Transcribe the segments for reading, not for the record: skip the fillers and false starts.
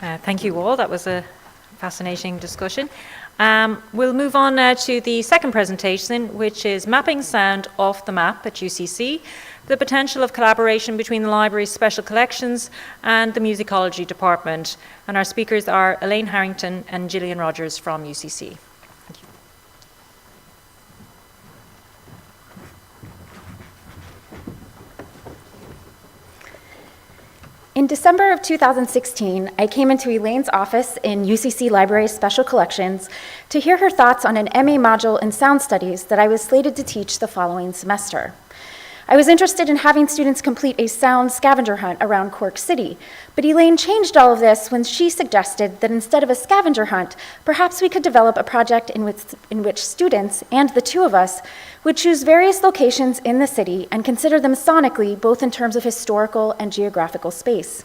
Thank you all. That was a fascinating discussion. We'll move on now to the second presentation, which is Mapping Sound Off the Map at UCC, the potential of collaboration between the library's special collections and the Musicology Department. And our speakers are Elaine Harrington and Jillian Rogers from UCC. Thank you. In December of 2016, I came into Elaine's office in UCC Library's Special Collections to hear her thoughts on an MA module in sound studies that I was slated to teach the following semester. I was interested in having students complete a sound scavenger hunt around Cork City, but Elaine changed all of this when she suggested that instead of a scavenger hunt, perhaps we could develop a project in which students, and the two of us, would choose various locations in the city and consider them sonically, both in terms of historical and geographical space.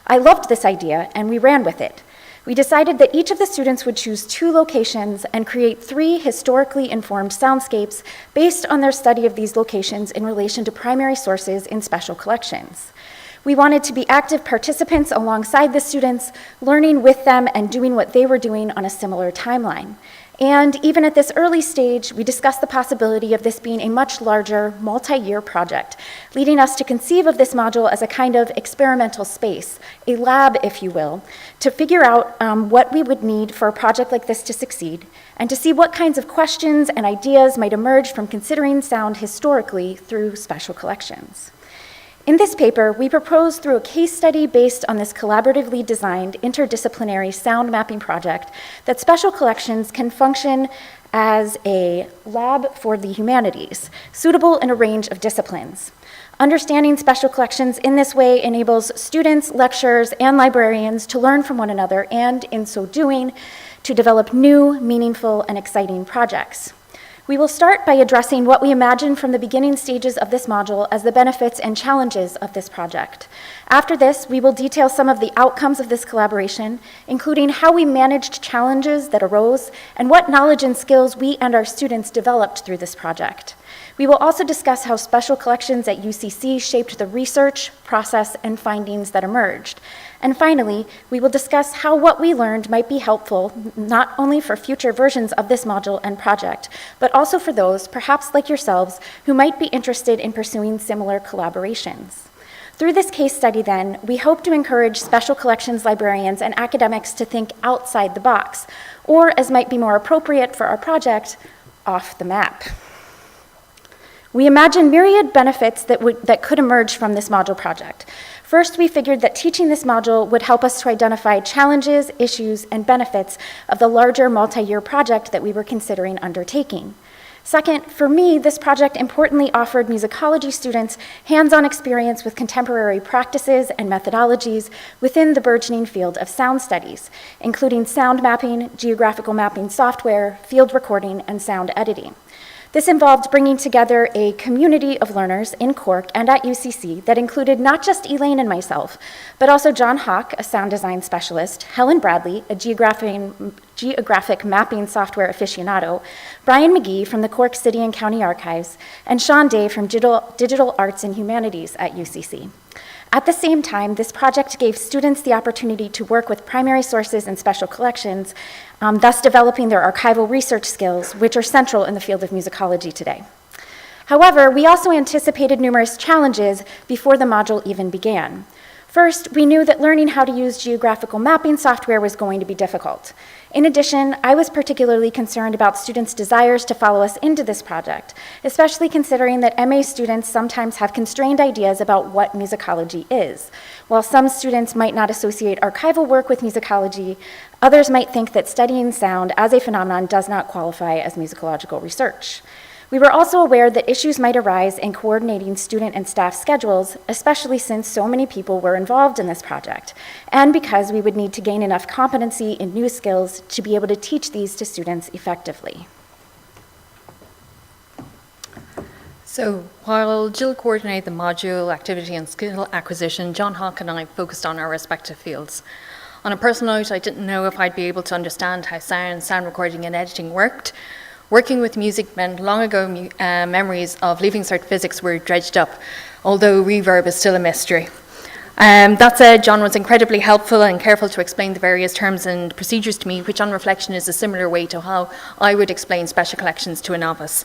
I loved this idea, and we ran with it. We decided that each of the students would choose 2 locations and create 3 historically informed soundscapes based on their study of these locations in relation to primary sources in special collections. We wanted to be active participants alongside the students, learning with them and doing what they were doing on a similar timeline. And even at this early stage, we discussed the possibility of this being a much larger, multi-year project, leading us to conceive of this module as a kind of experimental space, a lab, if you will, to figure out what we would need for a project like this to succeed, and to see what kinds of questions and ideas might emerge from considering sound historically through special collections. In this paper, we propose through a case study based on this collaboratively designed interdisciplinary sound mapping project that special collections can function as a lab for the humanities, suitable in a range of disciplines. Understanding special collections in this way enables students, lecturers, and librarians to learn from one another and, in so doing, to develop new, meaningful, and exciting projects. We will start by addressing what we imagine from the beginning stages of this module as the benefits and challenges of this project. After this, we will detail some of the outcomes of this collaboration, including how we managed challenges that arose and what knowledge and skills we and our students developed through this project. We will also discuss how special collections at UCC shaped the research, process, and findings that emerged. And finally, we will discuss how what we learned might be helpful not only for future versions of this module and project, but also for those, perhaps like yourselves, who might be interested in pursuing similar collaborations. Through this case study, then, we hope to encourage special collections librarians and academics to think outside the box, or, as might be more appropriate for our project, off the map. We imagine myriad benefits that could emerge from this module project. First, we figured that teaching this module would help us to identify challenges, issues, and benefits of the larger multi-year project that we were considering undertaking. Second, for me, this project importantly offered musicology students hands-on experience with contemporary practices and methodologies within the burgeoning field of sound studies, including sound mapping, geographical mapping software, field recording, and sound editing. This involved bringing together a community of learners in Cork and at UCC that included not just Elaine and myself, but also John Hawk, a sound design specialist, Helen Bradley, a geographic mapping software aficionado, Brian McGee from the Cork City and County Archives, and Sean Day from Digital Arts and Humanities at UCC. At the same time, this project gave students the opportunity to work with primary sources and special collections, thus developing their archival research skills, which are central in the field of musicology today. However, we also anticipated numerous challenges before the module even began. First, we knew that learning how to use geographical mapping software was going to be difficult. In addition, I was particularly concerned about students' desires to follow us into this project, especially considering that MA students sometimes have constrained ideas about what musicology is. While some students might not associate archival work with musicology, others might think that studying sound as a phenomenon does not qualify as musicological research. We were also aware that issues might arise in coordinating student and staff schedules, especially since so many people were involved in this project, and because we would need to gain enough competency in new skills to be able to teach these to students effectively. So while Jill coordinated the module, activity and skill acquisition, John Hawk and I focused on our respective fields. On a personal note, I didn't know if I'd be able to understand how sound recording and editing worked. Working with music meant long ago memories of leaving cert physics were dredged up, although reverb is still a mystery. That said, John was incredibly helpful and careful to explain the various terms and procedures to me, which on reflection is a similar way to how I would explain special collections to a novice.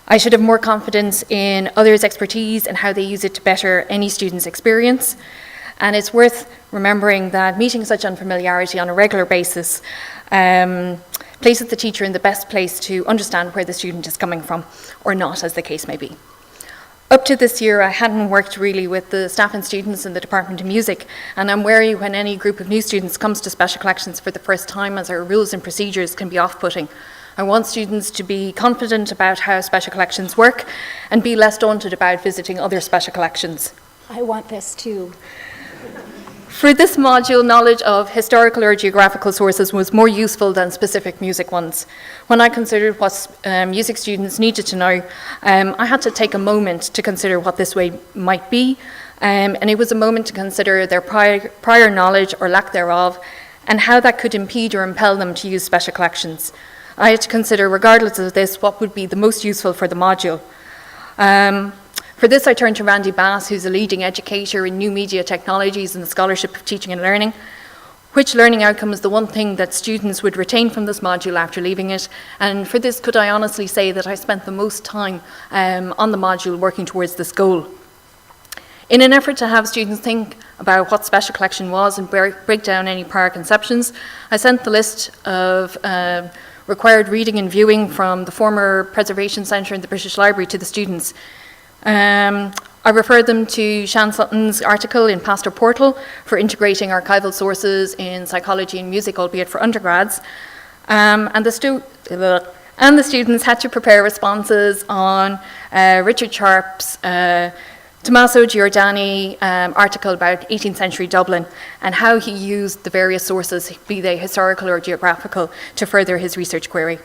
I should have more confidence in others' expertise and how they use it to better any student's experience. And it's worth remembering that meeting such unfamiliarity on a regular basis places the teacher in the best place to understand where the student is coming from, or not, as the case may be. Up to this year, I hadn't worked really with the staff and students in the Department of Music, and I'm wary when any group of new students comes to special collections for the first time, as our rules and procedures can be off-putting. I want students to be confident about how special collections work and be less daunted about visiting other special collections. I want this too. For this module, knowledge of historical or geographical sources was more useful than specific music ones. When I considered what music students needed to know, I had to take a moment to consider what this way might be, and it was a moment to consider their prior knowledge or lack thereof, and how that could impede or impel them to use special collections. I had to consider, regardless of this, what would be the most useful for the module. For this, I turned to Randy Bass, who's a leading educator in new media technologies and the Scholarship of Teaching and Learning. Which learning outcome is the one thing that students would retain from this module after leaving it? And for this, could I honestly say that I spent the most time on the module working towards this goal? In an effort to have students think about what special collection was and break down any prior conceptions, I sent the list of required reading and viewing from the former Preservation Centre in the British Library to the students. I referred them to Shan Sutton's article in Pastor Portal for integrating archival sources in psychology and music, albeit for undergrads. And the students had to prepare responses on Richard Sharp's Tommaso Giordani article about 18th century Dublin and how he used the various sources, be they historical or geographical, to further his research query.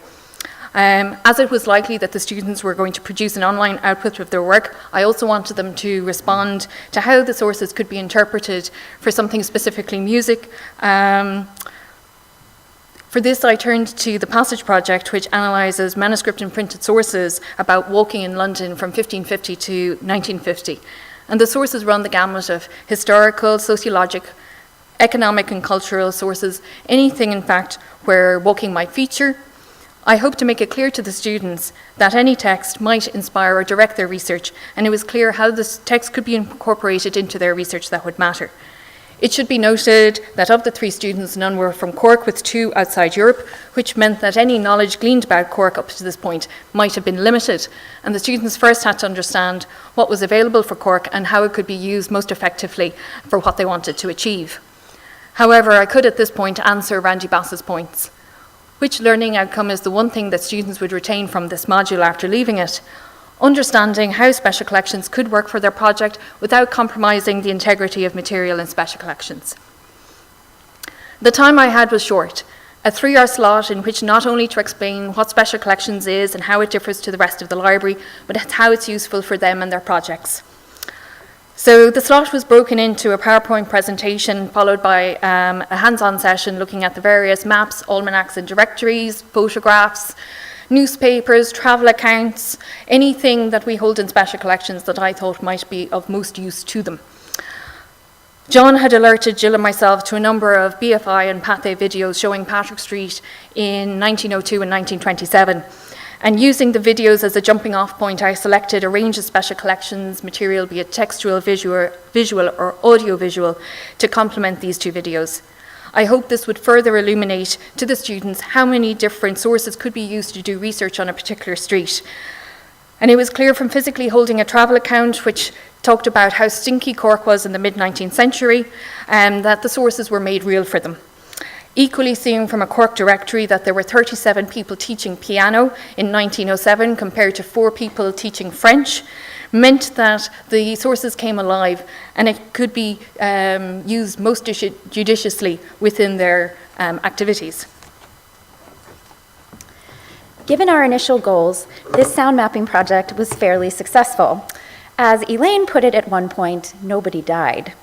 As it was likely that the students were going to produce an online output of their work, I also wanted them to respond to how the sources could be interpreted for something specifically music. For this, I turned to the Passage Project, which analyses manuscript and printed sources about walking in London from 1550 to 1950. And the sources run the gamut of historical, sociological, economic and cultural sources, anything, in fact, where walking might feature. I hope to make it clear to the students that any text might inspire or direct their research, and it was clear how this text could be incorporated into their research that would matter. It should be noted that of the 3 students, none were from Cork, with 2 outside Europe, which meant that any knowledge gleaned about Cork up to this point might have been limited, and the students first had to understand what was available for Cork and how it could be used most effectively for what they wanted to achieve. However, I could at this point answer Randy Bass's points. Which learning outcome is the one thing that students would retain from this module after leaving it? Understanding how special collections could work for their project without compromising the integrity of material in special collections. The time I had was short, a 3-hour slot in which not only to explain what special collections is and how it differs to the rest of the library, but how it's useful for them and their projects. So the slot was broken into a PowerPoint presentation followed by a hands-on session looking at the various maps, almanacs and directories, photographs, newspapers, travel accounts, anything that we hold in special collections that I thought might be of most use to them. John had alerted Jill and myself to a number of BFI and Pathé videos showing Patrick Street in 1902 and 1927. And using the videos as a jumping off point, I selected a range of special collections material, be it textual, visual or audiovisual, to complement these 2 videos. I hope this would further illuminate to the students how many different sources could be used to do research on a particular street. And it was clear from physically holding a travel account, which talked about how stinky Cork was in the mid-19th century, that the sources were made real for them. Equally seeing from a Cork directory that there were 37 people teaching piano in 1907 compared to 4 people teaching French, meant that the sources came alive and it could be used most judiciously within their activities. Given our initial goals, this sound mapping project was fairly successful. As Elaine put it at one point, nobody died.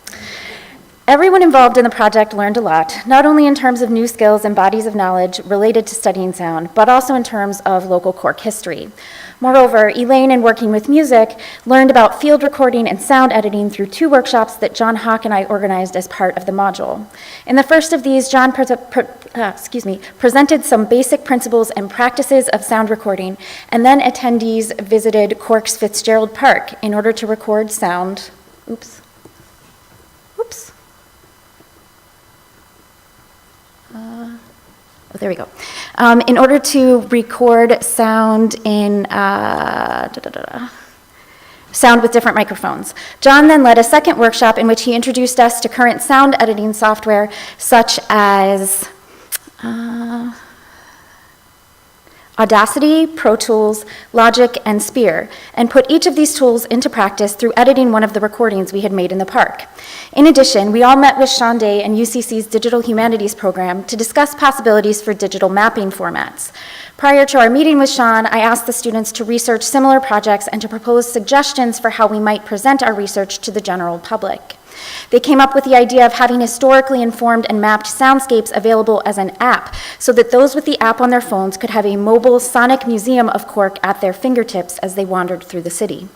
Everyone involved in the project learned a lot, not only in terms of new skills and bodies of knowledge related to studying sound, but also in terms of local Cork history. Moreover, Elaine, in working with music, learned about field recording and sound editing through 2 workshops that John Hawk and I organized as part of the module. In the first of these, John presented some basic principles and practices of sound recording, and then attendees visited Cork's Fitzgerald Park in order to record sound. There we go. In order to record sound in sound with different microphones. John then led a second workshop in which he introduced us to current sound editing software such as Audacity, Pro Tools, Logic, and Sphere, and put each of these tools into practice through editing one of the recordings we had made in the park. In addition, we all met with Sean Day and UCC's Digital Humanities program to discuss possibilities for digital mapping formats. Prior to our meeting with Sean, I asked the students to research similar projects and to propose suggestions for how we might present our research to the general public. They came up with the idea of having historically informed and mapped soundscapes available as an app so that those with the app on their phones could have a mobile sonic museum of Cork at their fingertips as they wandered through the city.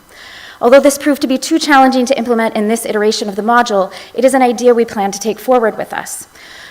Although this proved to be too challenging to implement in this iteration of the module, it is an idea we plan to take forward with us.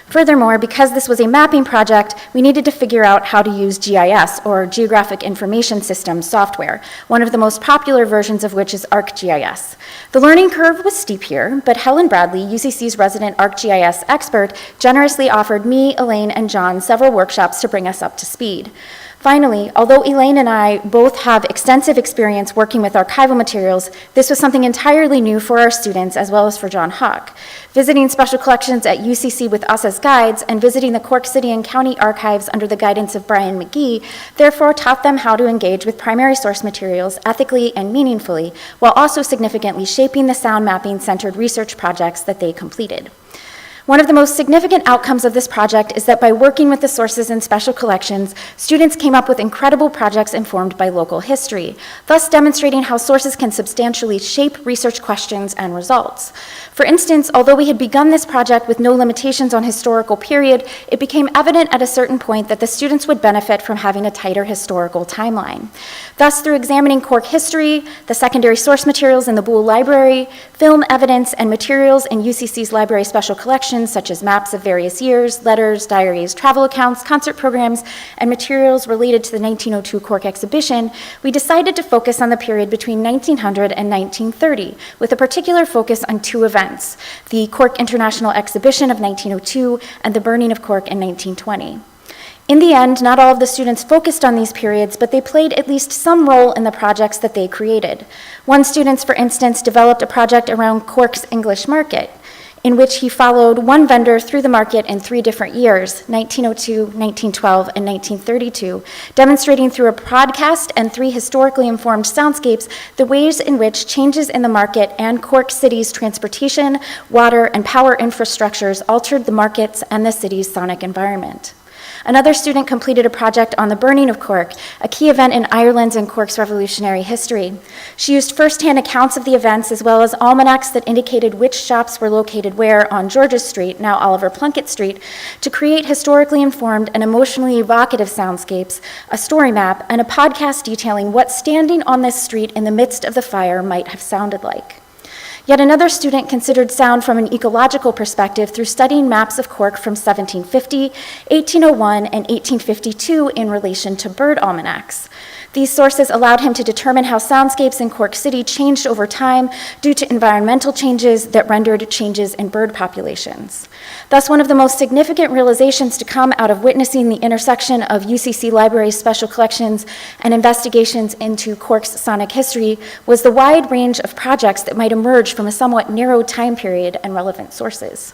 Furthermore, because this was a mapping project, we needed to figure out how to use GIS, or Geographic Information System software, one of the most popular versions of which is ArcGIS. The learning curve was steep here, but Helen Bradley, UCC's resident ArcGIS expert, generously offered me, Elaine, and John several workshops to bring us up to speed. Finally, although Elaine and I both have extensive experience working with archival materials, this was something entirely new for our students as well as for John Hawk. Visiting special collections at UCC with us as guides and visiting the Cork City and County archives under the guidance of Brian McGee therefore taught them how to engage with primary source materials ethically and meaningfully, while also significantly shaping the sound mapping-centered research projects that they completed. One of the most significant outcomes of this project is that by working with the sources in special collections, students came up with incredible projects informed by local history, thus demonstrating how sources can substantially shape research questions and results. For instance, although we had begun this project with no limitations on historical period, it became evident at a certain point that the students would benefit from having a tighter historical timeline. Thus, through examining Cork history, the secondary source materials in the Boole Library, film evidence, and materials in UCC's Library Special Collections, such as maps of various years, letters, diaries, travel accounts, concert programs, and materials related to the 1902 Cork Exhibition, we decided to focus on the period between 1900 and 1930, with a particular focus on 2 events, the Cork International Exhibition of 1902 and the burning of Cork in 1920. In the end, not all of the students focused on these periods, but they played at least some role in the projects that they created. One student, for instance, developed a project around Cork's English market, in which he followed one vendor through the market in 3 different years, 1902, 1912, and 1932, demonstrating through a podcast and 3 historically informed soundscapes the ways in which changes in the market and Cork City's transportation, water, and power infrastructures altered the markets and the city's sonic environment. Another student completed a project on the burning of Cork, a key event in Ireland's and Cork's revolutionary history. She used first-hand accounts of the events as well as almanacs that indicated which shops were located where on George's Street, now Oliver Plunkett Street, to create historically informed and emotionally evocative soundscapes, a story map, and a podcast detailing what standing on this street in the midst of the fire might have sounded like. Yet another student considered sound from an ecological perspective through studying maps of Cork from 1750, 1801, and 1852 in relation to bird almanacs. These sources allowed him to determine how soundscapes in Cork City changed over time due to environmental changes that rendered changes in bird populations. Thus, one of the most significant realizations to come out of witnessing the intersection of UCC Library's special collections and investigations into Cork's sonic history was the wide range of projects that might emerge from a somewhat narrow time period and relevant sources.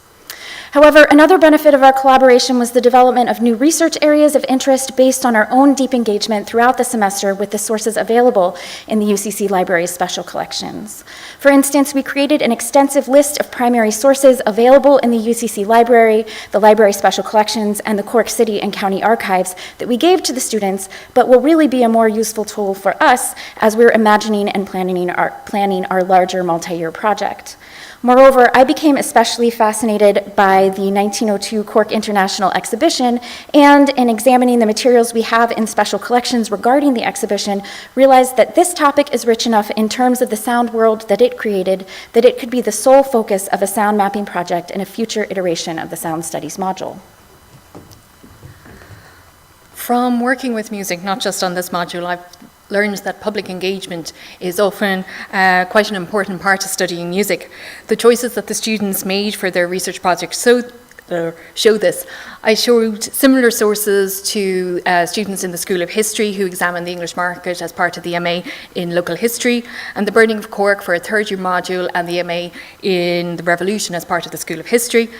However, another benefit of our collaboration was the development of new research areas of interest based on our own deep engagement throughout the semester with the sources available in the UCC Library's special collections. For instance, we created an extensive list of primary sources available in the UCC Library, the Library Special Collections, and the Cork City and County Archives that we gave to the students, but will really be a more useful tool for us as we're imagining and planning our larger multi-year project. Moreover, I became especially fascinated by the 1902 Cork International Exhibition, and in examining the materials we have in special collections regarding the exhibition, realized that this topic is rich enough in terms of the sound world that it created that it could be the sole focus of a sound mapping project in a future iteration of the Sound Studies module. From working with music, not just on this module, I've learned that public engagement is often quite an important part of studying music. The choices that the students made for their research projects show this. I showed similar sources to students in the School of History who examined the English market as part of the MA in local history, and the Burning of Cork for a third-year module, and the MA in the Revolution as part of the School of History.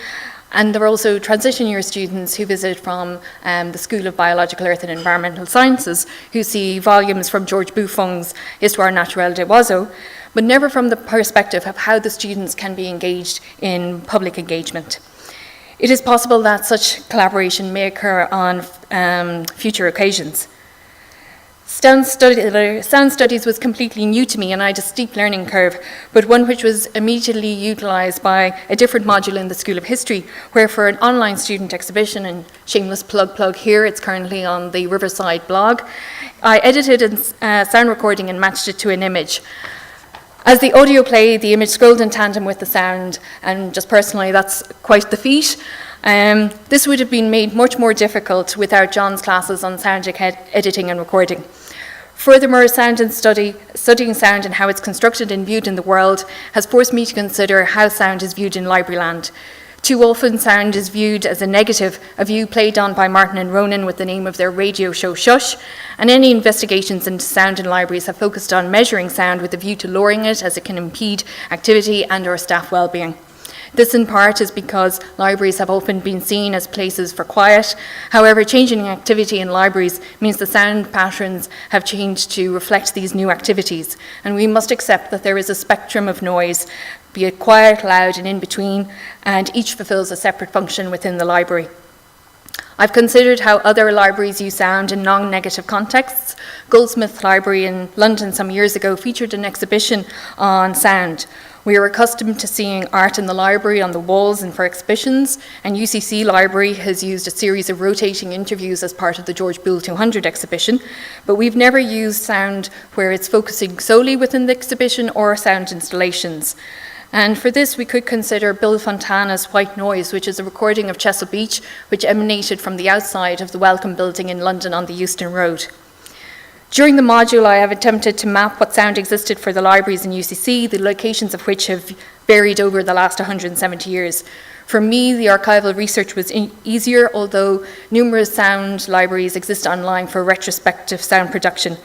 And there are also transition year students who visit from the School of Biological, Earth and Environmental Sciences, who see volumes from George Buffon's Histoire Naturelle des Oiseaux, but never from the perspective of how the students can be engaged in public engagement. It is possible that such collaboration may occur on future occasions. Sound studies was completely new to me, and I had a steep learning curve, but one which was immediately utilised by a different module in the School of History, where for an online student exhibition, and shameless plug here, it's currently on the Riverside blog, I edited a sound recording and matched it to an image. As the audio played, the image scrolled in tandem with the sound, and just personally, that's quite the feat. This would have been made much more difficult without John's classes on sound editing and recording. Furthermore, studying sound and how it's constructed and viewed in the world has forced me to consider how sound is viewed in library land. Too often, sound is viewed as a negative, a view played on by Martin and Ronan with the name of their radio show Shush, and any investigations into sound in libraries have focused on measuring sound with a view to lowering it as it can impede activity and or staff well-being. This in part is because libraries have often been seen as places for quiet. However, changing activity in libraries means the sound patterns have changed to reflect these new activities, and we must accept that there is a spectrum of noise, be it quiet, loud, and in between, and each fulfills a separate function within the library. I've considered how other libraries use sound in non-negative contexts. Goldsmith Library in London some years ago featured an exhibition on sound. We are accustomed to seeing art in the library on the walls and for exhibitions, and UCC Library has used a series of rotating interviews as part of the George Boole 200 exhibition, but we've never used sound where it's focusing solely within the exhibition or sound installations. And for this, we could consider Bill Fontana's White Noise, which is a recording of Chesil Beach, which emanated from the outside of the Welcome Building in London on the Euston Road. During the module, I have attempted to map what sound existed for the libraries in UCC, the locations of which have varied over the last 170 years. For me, the archival research was easier, although numerous sound libraries exist online for retrospective sound production.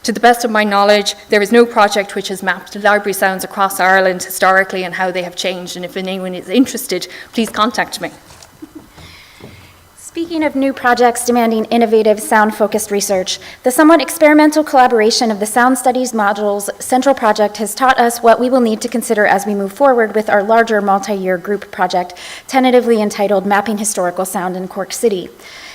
To the best of my knowledge, there is no project which has mapped library sounds across Ireland historically and how they have changed, and if anyone is interested, please contact me. Speaking of new projects demanding innovative, sound-focused research, the somewhat experimental collaboration of the Sound Studies module's central project has taught us what we will need to consider as we move forward with our larger multi-year group project, tentatively entitled Mapping Historical Sound in Cork City.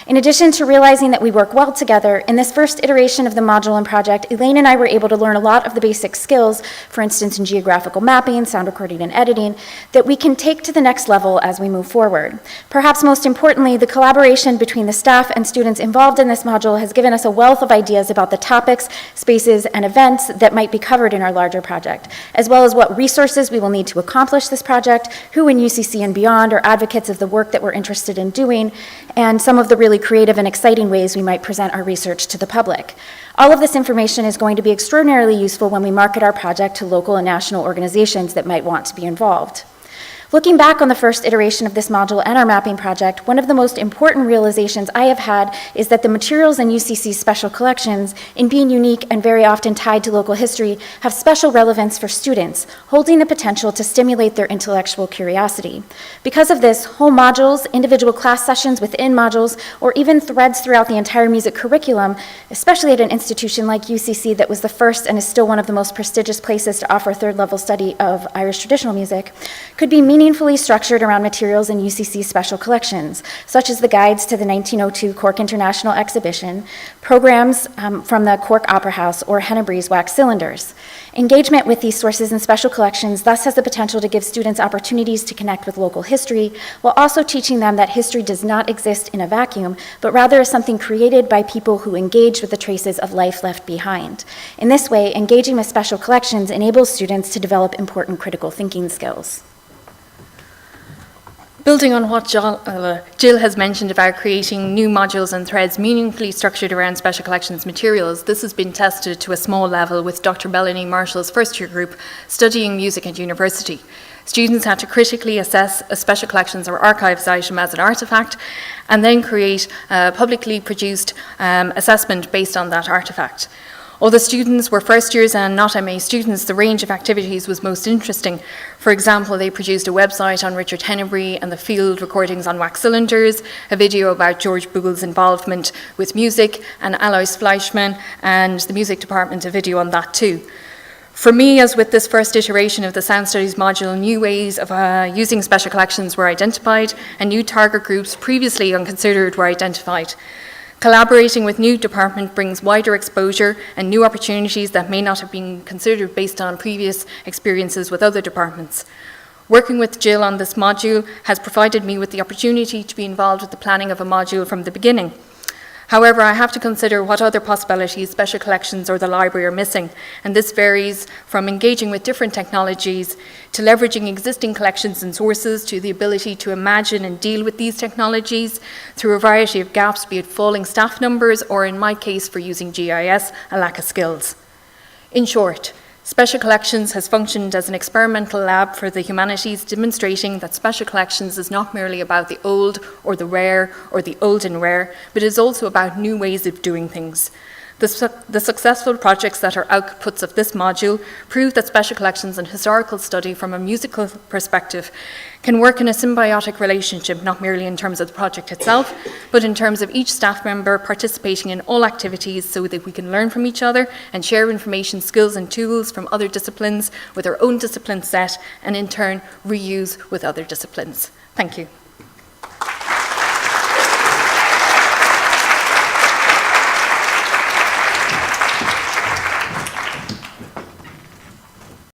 In addition to realizing that we work well together, in this first iteration of the module and project, Elaine and I were able to learn a lot of the basic skills, for instance in geographical mapping, sound recording and editing, that we can take to the next level as we move forward. Perhaps most importantly, the collaboration between the staff and students involved in this module has given us a wealth of ideas about the topics, spaces, and events that might be covered in our larger project, as well as what resources we will need to accomplish this project, who in UCC and beyond are advocates of the work that we're interested in doing, and some of the really creative and exciting ways we might present our research to the public. All of this information is going to be extraordinarily useful when we market our project to local and national organizations that might want to be involved. Looking back on the first iteration of this module and our mapping project, one of the most important realizations I have had is that the materials in UCC's special collections, in being unique and very often tied to local history, have special relevance for students, holding the potential to stimulate their intellectual curiosity. Because of this, whole modules, individual class sessions within modules, or even threads throughout the entire music curriculum, especially at an institution like UCC that was the first and is still one of the most prestigious places to offer third-level study of Irish traditional music, could be meaningful meaningfully structured around materials in UCC special collections, such as the guides to the 1902 Cork International Exhibition, programs from the Cork Opera House, or Hennebrys wax cylinders. Engagement with these sources and special collections thus has the potential to give students opportunities to connect with local history, while also teaching them that history does not exist in a vacuum, but rather is something created by people who engage with the traces of life left behind. In this way, engaging with special collections enables students to develop important critical thinking skills. Building on what Jill has mentioned about creating new modules and threads meaningfully structured around special collections materials, this has been tested to a small level with Dr. Melanie Marshall's first-year group studying music at university. Students had to critically assess a special collections or archives item as an artefact and then create a publicly produced assessment based on that artefact. Although students were first years and not MA students, the range of activities was most interesting. For example, they produced a website on Richard Hennebrys and the field recordings on wax cylinders, a video about George Boole's involvement with music, and Alois Fleischmann and the music department a video on that too. For me, as with this first iteration of the Sound Studies module, new ways of using special collections were identified and new target groups previously unconsidered were identified. Collaborating with new department brings wider exposure and new opportunities that may not have been considered based on previous experiences with other departments. Working with Jill on this module has provided me with the opportunity to be involved with the planning of a module from the beginning. However, I have to consider what other possibilities special collections or the library are missing, and this varies from engaging with different technologies to leveraging existing collections and sources to the ability to imagine and deal with these technologies through a variety of gaps, be it falling staff numbers or, in my case, for using GIS, a lack of skills. In short, Special Collections has functioned as an experimental lab for the humanities, demonstrating that special collections is not merely about the old or the rare or the old and rare, but is also about new ways of doing things. The successful projects that are outputs of this module prove that special collections and historical study from a musical perspective can work in a symbiotic relationship, not merely in terms of the project itself, but in terms of each staff member participating in all activities so that we can learn from each other and share information, skills and tools from other disciplines with our own discipline set and in turn reuse with other disciplines. Thank you.